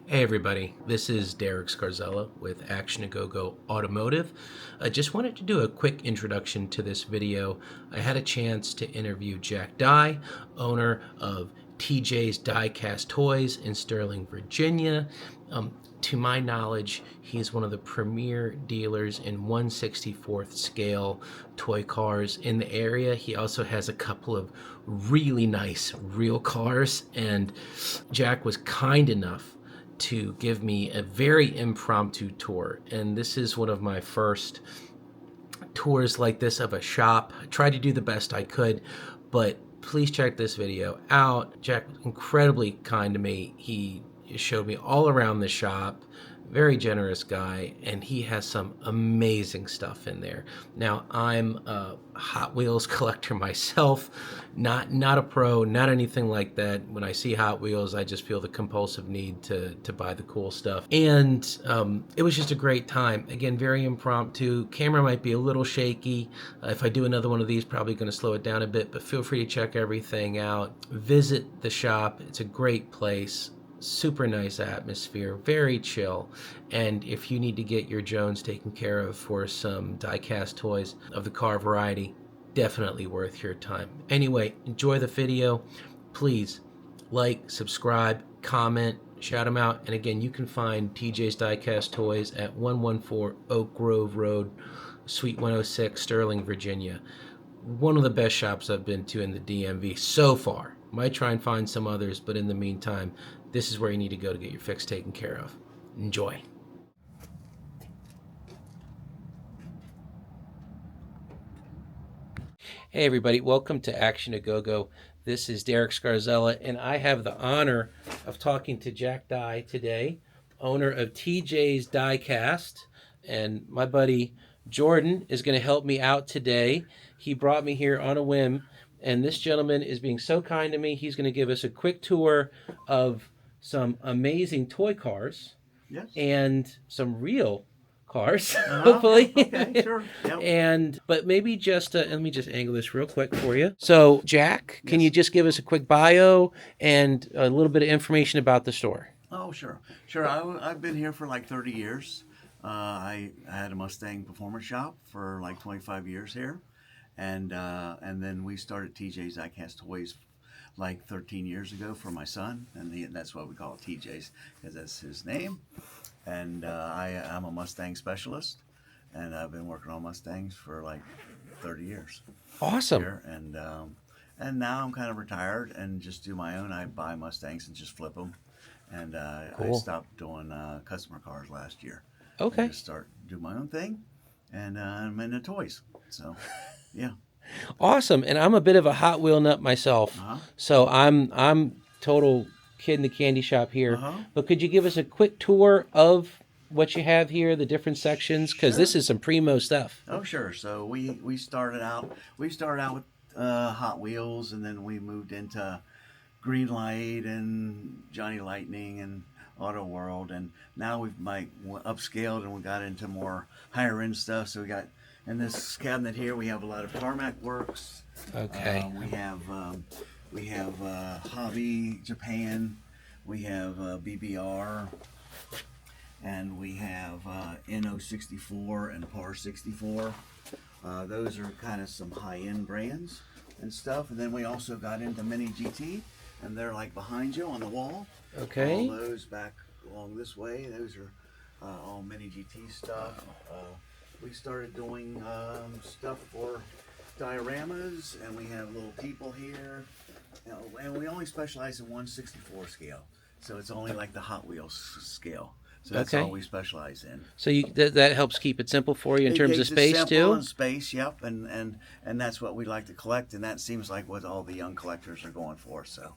Hey everybody, this is Derek Scarzella with Action to Go Automotive. I just wanted to do a quick introduction to this video. I had a chance to interview Jack Dye, owner of TJ's Diecast Toys in Sterling, Virginia. To my knowledge, he's one of the premier dealers in 1/64th scale toy cars in the area. He also has a couple of really nice real cars, and Jack was kind enough to give me a very impromptu tour. And this is one of my first tours like this of a shop. I tried to do the best I could, but please check this video out. Jack was incredibly kind to me. He showed me all around the shop. Very generous guy, and he has some amazing stuff in there. Now, I'm a Hot Wheels collector myself, not a pro, not anything like that. When I see Hot Wheels, I just feel the compulsive need to buy the cool stuff. And it was just a great time. Again, very impromptu. Camera might be a little shaky. If I do another one of these, probably going to slow it down a bit, but feel free to check everything out. Visit the shop. It's a great place. Super nice atmosphere, very chill. And if you need to get your Jones taken care of for some die-cast toys of the car variety, definitely worth your time. Anyway, enjoy the video. Please like, subscribe, comment, shout them out. And again, you can find TJ's Die-Cast Toys at 114 Oak Grove Road, Suite 106, Sterling, Virginia. One of the best shops I've been to in the DMV so far. Might try and find some others, but in the meantime, this is where you need to go to get your fix taken care of. Enjoy. Hey everybody, welcome to Action to Go. This is Derek Scarzella, and I have the honor of talking to Jack Dye today, owner of TJ's Diecast, and my buddy Jordan is going to help me out today. He brought me here on a whim, and this gentleman is being so kind to me. He's going to give us a quick tour of some amazing toy cars, yes, and some real cars, hopefully. Okay, sure. Yep. But maybe just let me just angle this real quick for you. So, Jack, can you just give us a quick bio and a little bit of information about the store? Oh, sure. I've been here for like 30 years. I had a Mustang performance shop for like 25 years here, and then we started TJ's Diecast Toys like 13 years ago for my son, and that's why we call it TJ's, because that's his name. And I'm a Mustang specialist, and I've been working on Mustangs for like 30 years. Awesome. Here. And now I'm kind of retired and just do my own. I buy Mustangs and just flip them, and cool. I stopped doing customer cars last year. Okay. I just do my own thing, and I'm into toys. So, yeah. Awesome. And I'm a bit of a Hot Wheel nut myself. So I'm total kid in the candy shop here. But could you give us a quick tour of what you have here, the different sections? Because this is some primo stuff. Oh, sure. So we started out with Hot Wheels, and then we moved into Green Light and Johnny Lightning and Auto World, and now we've upscaled and we got into more higher end stuff. So we got in this cabinet here, we have a lot of Tarmac Works. Okay. We have Hobby Japan. We have BBR, and we have NO64 and PAR 64. Those are kind of some high-end brands and stuff. And then we also got into Mini GT, and they're like behind you on the wall. Okay. All those back along this way, those are all Mini GT stuff. We started doing stuff for dioramas, and we have little people here, and we only specialize in 1/64 scale, so it's only like the Hot Wheels scale. So that's all we specialize in. So that helps keep it simple for you in terms of space too? And space, yep, and that's what we like to collect, and that seems like what all the young collectors are going for. So,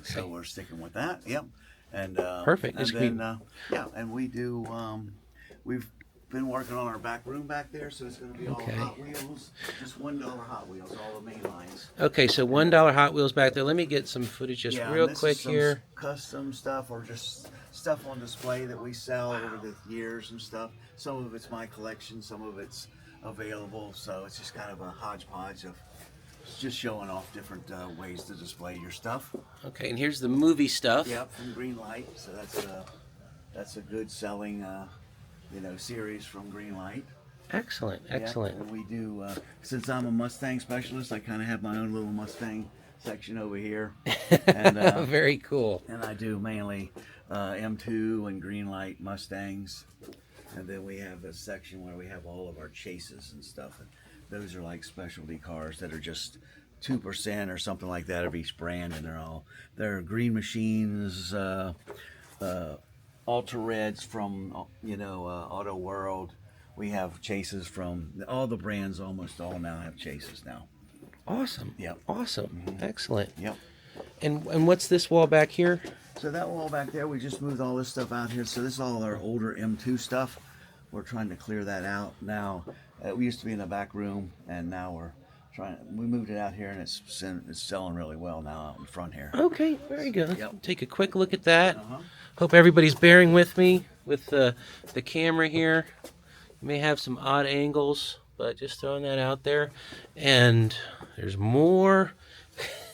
so we're sticking with that, yep. And perfect. And then and we do. We've been working on our back room back there, so it's going to be all Hot Wheels, just $1 Hot Wheels, all the main lines. Okay, so $1 Hot Wheels back there. Let me get some footage just real quick here. Custom stuff, or just stuff on display that we sell over the years and stuff. Some of it's my collection, some of it's available, so it's just kind of a hodgepodge of just showing off different ways to display your stuff. Okay, and here's the movie stuff. Yep, from Green Light, so that's That's a good selling, series from Greenlight. Excellent, Yeah, excellent. and we do. Since I'm a Mustang specialist, I kind of have my own little Mustang section over here. And Very cool. and I do mainly M2 and Greenlight Mustangs. And then we have a section where we have all of our chases and stuff. And those are like specialty cars that are just 2% or something like that of each brand, and they're Green Machines, Ultra Reds from Auto World. We have chases from all the brands. Almost all now have chases now. Awesome. Yep. Awesome. Excellent. Yep. And what's this wall back here? So that wall back there, we just moved all this stuff out here. So this is all our older M2 stuff. We're trying to clear that out now. We used to be in the back room, and now we moved it out here, and it's selling really well now out in front here. Okay, very good. Yep. Take a quick look at that. Uh-huh. Hope everybody's bearing with me with the camera here. You may have some odd angles, but just throwing that out there. And there's more.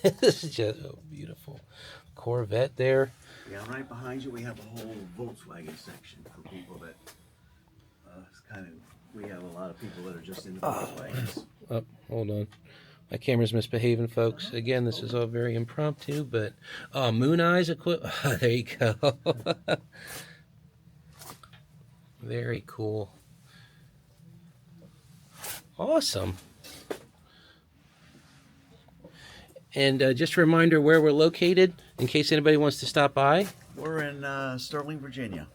This is just beautiful. Corvette there. Yeah, right behind you we have a whole Volkswagen section for people that we have a lot of people that are just into Volkswagens. Oh, hold on. My camera's misbehaving, folks. Again, this is all very impromptu, but Moon Eyes equipment. Oh, there you go. Very cool. Awesome. And just a reminder where we're located, in case anybody wants to stop by. We're in Sterling, Virginia.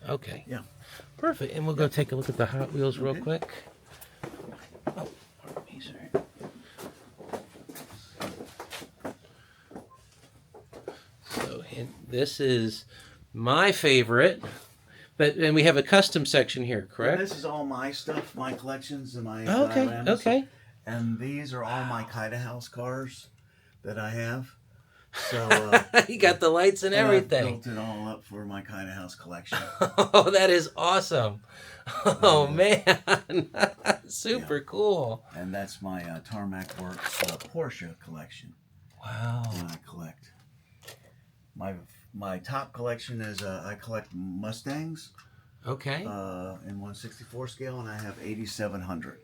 Okay. Yeah. Perfect. And we'll go take a look at the Hot Wheels real Okay. quick. Oh, pardon me, sorry. So, and this is my favorite. And we have a custom section here, correct? Yeah, this is all my stuff, my collections, and my Oh, okay, dioramas. okay. And these are all my Kite House cars that I have. So You got the lights and I've everything. built it all up for my Kite House collection. Oh, that is awesome. Oh, man. Super cool. And that's my Tarmac Works Porsche collection. Wow. That I collect. My top collection is I collect Mustangs. Okay. In 1/64 scale, and I have 8,700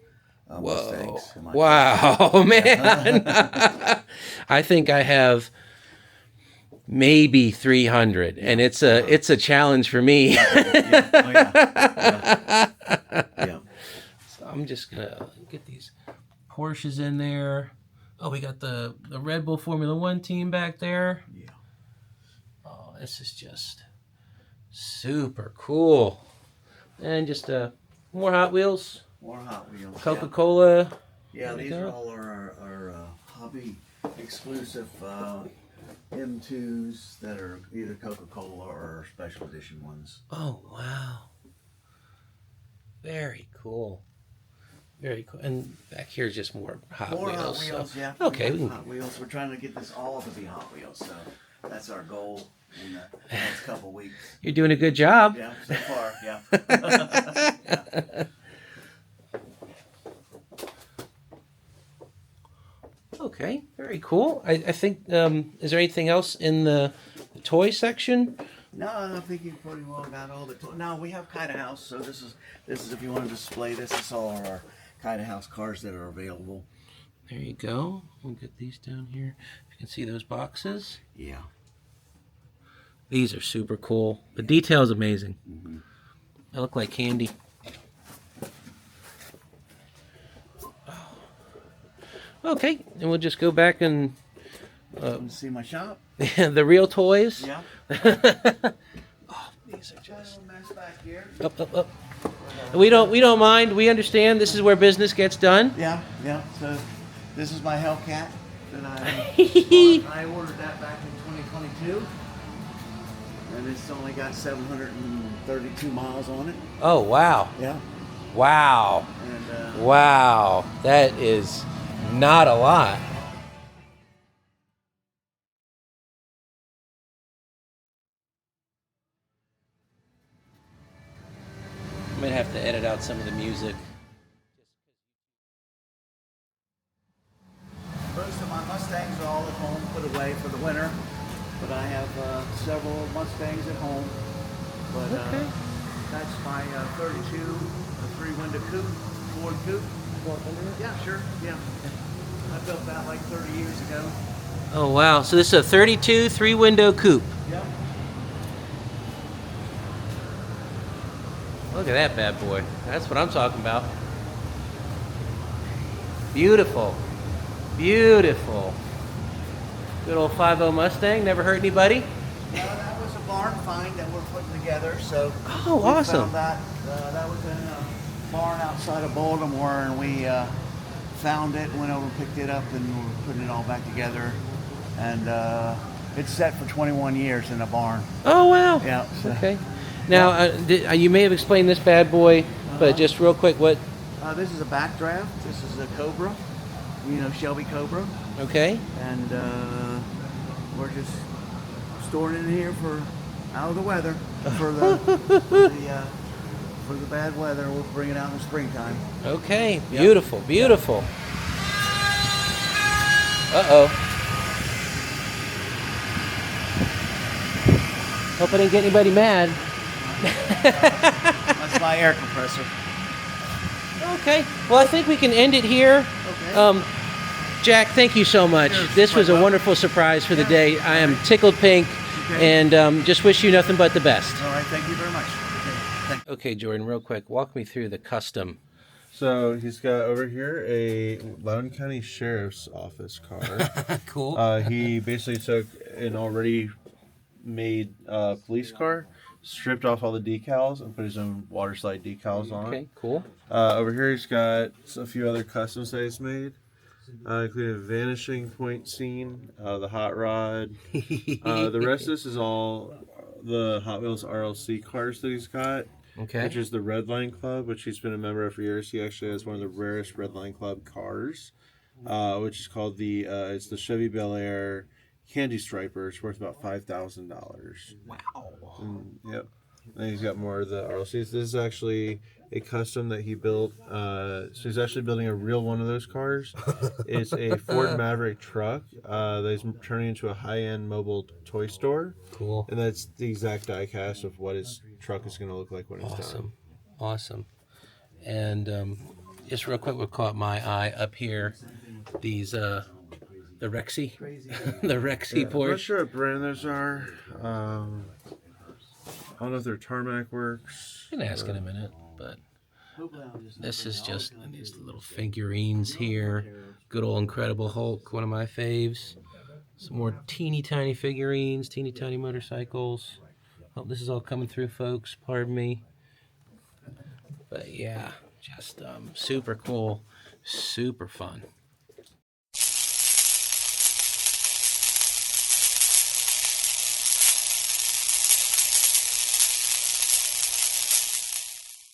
Whoa. Mustangs. In my Wow, man. I think I have maybe 300, and it's a challenge for me. Yeah. Oh, yeah. Yeah. So I'm just gonna get these Porsches in there. Oh, we got the Red Bull Formula One team back there. Yeah. Oh, this is just super cool. And just more Hot Wheels. More Hot Wheels. Coca-Cola. Yeah, There we these go. are all our hobby exclusive M2s that are either Coca-Cola or special edition ones. Oh, wow. Very cool. Very cool. And back here is just more Hot More Wheels. Hot Wheels, so. yeah. Okay. We can, Hot Wheels. We're trying to get this all to be Hot Wheels, so that's our goal in the next couple weeks. you're doing a good job. Yeah, so far, yeah. Yeah. Okay, very cool. I think, is there anything else in the toy section? No, I think you pretty well got all the. No, we have Kite House, so this is if you want to display this. It's all our Kite House cars that are available. There you go. We'll get these down here. You can see those boxes. Yeah. These are super cool. The detail is amazing. Mm-hmm. They look like candy. Okay, and we'll just go back and Want to see my shop? the real toys. Yeah. Oh, these are just Mess back here. up. We don't mind. We understand. This is where business gets done. Yeah, yeah. So this is my Hellcat that I ordered that back in 2022, and it's only got 732 miles on it. Oh wow, Yeah. wow, And wow. That is not a lot. I'm gonna have to edit out some of the music. most of my Mustangs are all at home, put away for the winter. But I have several Mustangs at home But Okay. that's my 32 three-window coupe, Ford Coupe. Yeah, sure. Yeah. I built that like 30 years ago. Oh, wow. So this is a 32 three-window coupe. Yep. Look at that bad boy. That's what I'm talking about. Beautiful. Beautiful. Good old 5.0 Mustang. Never hurt anybody? That was a barn find that we're putting together. So Oh, we awesome. found that. That was in a barn outside of Baltimore, and we found it, went over, picked it up, and we're putting it all back together. And it's set for 21 years in a barn. Oh, wow. Yeah. So, Okay. Now, you may have explained this bad boy, but just real quick, what? this is a backdraft. This is a Cobra. You know, Shelby Cobra. Okay. And we're just storing it in here for out of the weather, for the bad weather. We'll bring it out in the springtime. Okay. Beautiful. Beautiful. Uh-oh. Hope I didn't get anybody mad. That's my air compressor. Okay. Well, I think we can end it here. Okay. Jack, thank you so much. Sure. This was a wonderful surprise for the day. I am tickled pink, and just wish you nothing but the best. All right. Thank you very much. Okay. Thank you. Okay, Jordan, real quick, walk me through the custom. So he's got over here a Loudoun County Sheriff's Office car. Cool. He basically took an already made police car, stripped off all the decals, and put his own water slide decals on Okay, it. cool. Over here he's got a few other customs that he's made, including a vanishing point scene, the hot rod. The rest of this is all the Hot Wheels RLC cars that he's got. Okay. Which is the Red Line Club, which he's been a member of for years. He actually has one of the rarest Red Line Club cars, which is called it's the Chevy Bel Air Candy Striper. It's worth about $5,000. Wow. Yep. And he's got more of the RLCs. This is actually a custom that he built. So he's actually building a real one of those cars. It's a Ford Maverick truck that he's turning into a high-end mobile toy store. Cool. And that's the exact die cast of what his truck is going to look like when it's done. Awesome. And just real quick, what caught my eye up here, these the Rexy, the Rexy I'm not Porsche. sure what brand those are. I don't know if they're Tarmac Works. I can ask in a minute, but this is just these little figurines here. Good old Incredible Hulk, one of my faves. Some more teeny tiny figurines, teeny tiny motorcycles. Hope this is all coming through, folks. Pardon me. But yeah, just super cool, super fun.